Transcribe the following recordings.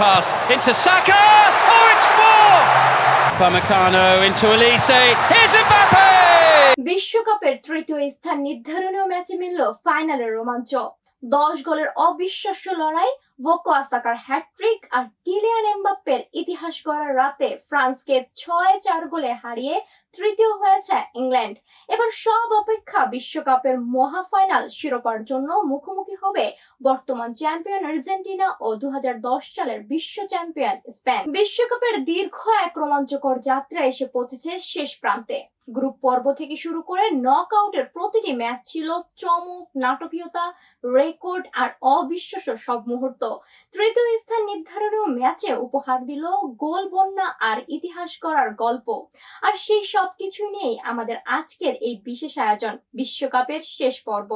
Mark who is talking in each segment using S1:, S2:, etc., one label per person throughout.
S1: pass into Saka. Oh, it's four! Upamecano into Elise. Here's Mbappe!
S2: বিশ্বকাপের তৃতীয় স্থান নির্ধারণীয় ম্যাচে মিলল ফাইনালের রোমাঞ্চ। 10 গোলের অবিশ্বাস্য লড়াই, বুকায়ো সাকার হ্যাটট্রিক আর কিলিয়ান এমবাপ্পের ইতিহাস গড়ার রাতে ফ্রান্সকে 6-4 গোলে হারিয়ে তৃতীয় হয়েছে ইংল্যান্ড। এবার সব অপেক্ষা বিশ্বকাপের মহা ফাইনাল শিরোপার জন্য মুখোমুখি হবে বর্তমান চ্যাম্পিয়ন আর্জেন্টিনা ও 2010 সালের বিশ্ব চ্যাম্পিয়ন স্পেন। বিশ্বকাপের দীর্ঘ এক রোমাঞ্চকর যাত্রা এসে পৌঁছেছে শেষ প্রান্তে। গ্রুপ পর্ব থেকে শুরু করে নকআউটের প্রতিটি ম্যাচ ছিল চমক, নাটকীয়তা, রেকর্ড আর অবিশ্বাস্য সব মুহূর্ত। তৃতীয় স্থান নির্ধারণীয় ম্যাচে উপহার দিল গোল বন্যা আর ইতিহাস গড়ার গল্প। আর সেই সবকিছু নিয়েই আমাদের আজকের এই বিশেষ আয়োজন, বিশ্বকাপের শেষ পর্ব।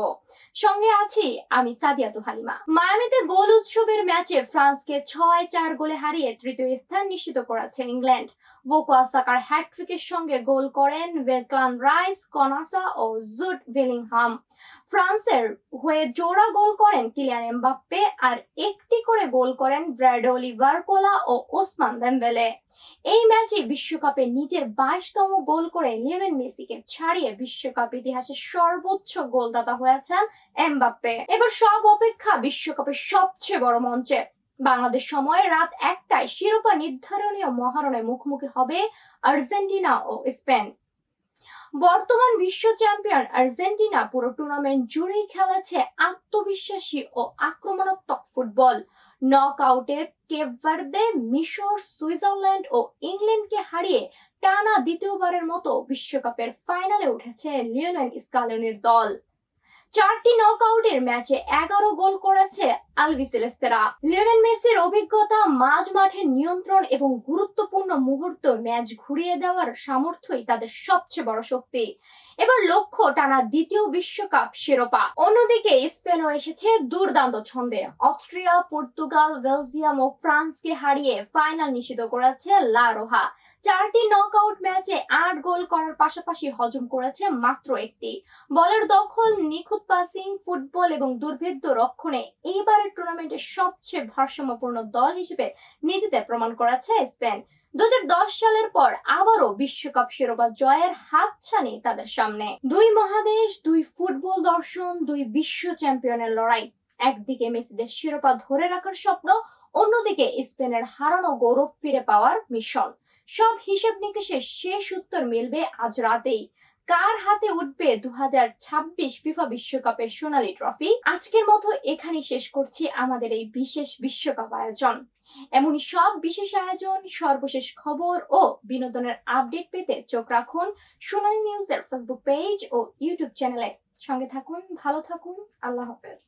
S2: সঙ্গে আছি আমি সাদিয়াতু হালিমা। মায়ামিতে গোল উৎসবের ম্যাচে ফ্রান্সকে 6-4 গোলে হারিয়ে তৃতীয় স্থান নিশ্চিত করেছে ইংল্যান্ড। বুকায়ো সাকার হ্যাটট্রিকের সঙ্গে গোল করেন ডেক্লান রাইস, কনাসা ও জুড বেলিংহাম। ফ্রান্সের হয়ে জোড়া গোল করেন কিলিয়ান এমবাপ্পে আর একটি করে গোল করেন ব্র্যাডলি বারকোলা ও ওসমান দেমবেলে। এই ম্যাচে বিশ্বকাপে নিজের 22তম গোল করে লিওনেল মেসিকে ছাড়িয়ে বিশ্বকাপ ইতিহাসের সর্বোচ্চ গোলদাতা হয়েছেন এমবাপ্পে। এবার সব অপেক্ষা বিশ্বকাপের সবচেয়ে বড় মঞ্চে। বাংলাদেশ সময় রাত 1টায় শিরোপা নির্ধারণীয় মহারণে মুখোমুখি হবে আর্জেন্টিনা ও স্পেন। বর্তমান বিশ্ব চ্যাম্পিয়ন আর্জেন্টিনা পুরো টুর্নামেন্ট জুড়েই খেলেছে আত্মবিশ্বাসী ও আক্রমণাত্মক ফুটবল। নকআউটের কেপ ভার্দে, মিশর, সুইজারল্যান্ড ও ইংল্যান্ডকে হারিয়ে টানা দ্বিতীয়বারের মতো বিশ্বকাপের ফাইনালে উঠেছে লিওনেল স্কালোনির দল। 4টি নকআউটের ম্যাচে 11 গোল করেছে আলবিসেলেস্তেরা। লিওনেল মেসির অভিজ্ঞতা, মাঝ মাঠের নিয়ন্ত্রণ এবং গুরুত্বপূর্ণ মুহূর্ত ম্যাচ ঘুরিয়ে দেওয়ার সামর্থ্যই তাদের সবচেয়ে বড় শক্তি। এবার লক্ষ্য টানা দ্বিতীয় বিশ্বকাপ শিরোপা। অন্যদিকে স্পেনও এসেছে দুর্দান্ত ছন্দে। অস্ট্রিয়া, পর্তুগাল, বেলজিয়াম ও ফ্রান্সকে হারিয়ে ফাইনাল নিশ্চিত করেছে লা রোহা। 4টি নকআউট ম্যাচে 8 গোল করার পাশাপাশি হজম করেছে মাত্র একটি। বলের দখল, নিখুঁত পাসিং, ফুটবল এবং দুর্ভেদ্য রক্ষণে এইবারের টুর্নামেন্টের সবচেয়ে ভারসাম্যপূর্ণ দল হিসেবে নিজেদের প্রমাণ করেছে স্পেন। 2010 সালের পর আবারও বিশ্বকাপ শিরোপা জয়ের হাতছানি তাদের সামনে। দুই মহাদেশ, দুই ফুটবল দর্শন, দুই বিশ্ব চ্যাম্পিয়নের লড়াই। একদিকে মেসিদের শিরোপা ধরে রাখার স্বপ্ন, অন্যদিকে স্পেনের হারানো গৌরব ফিরে পাওয়ার মিশন। সব হিসেব নিকেশে শেষ উত্তর মিলবে আজ রাতেই। কার হাতে উঠবে 2026 ফিফা বিশ্বকাপের সোনালী ট্রফি? আজকের মতো এখানেই শেষ করছি আমাদের এই বিশেষ বিশ্বকাপ আয়োজন। এমনই সব বিশেষ আয়োজন, সর্বশেষ খবর ও বিনোদনের আপডেট পেতে চোখ রাখুন সোনালী নিউজের ফেসবুক পেজ ও ইউটিউব চ্যানেলে। সঙ্গে থাকুন, ভালো থাকুন, আল্লাহ হাফেজ।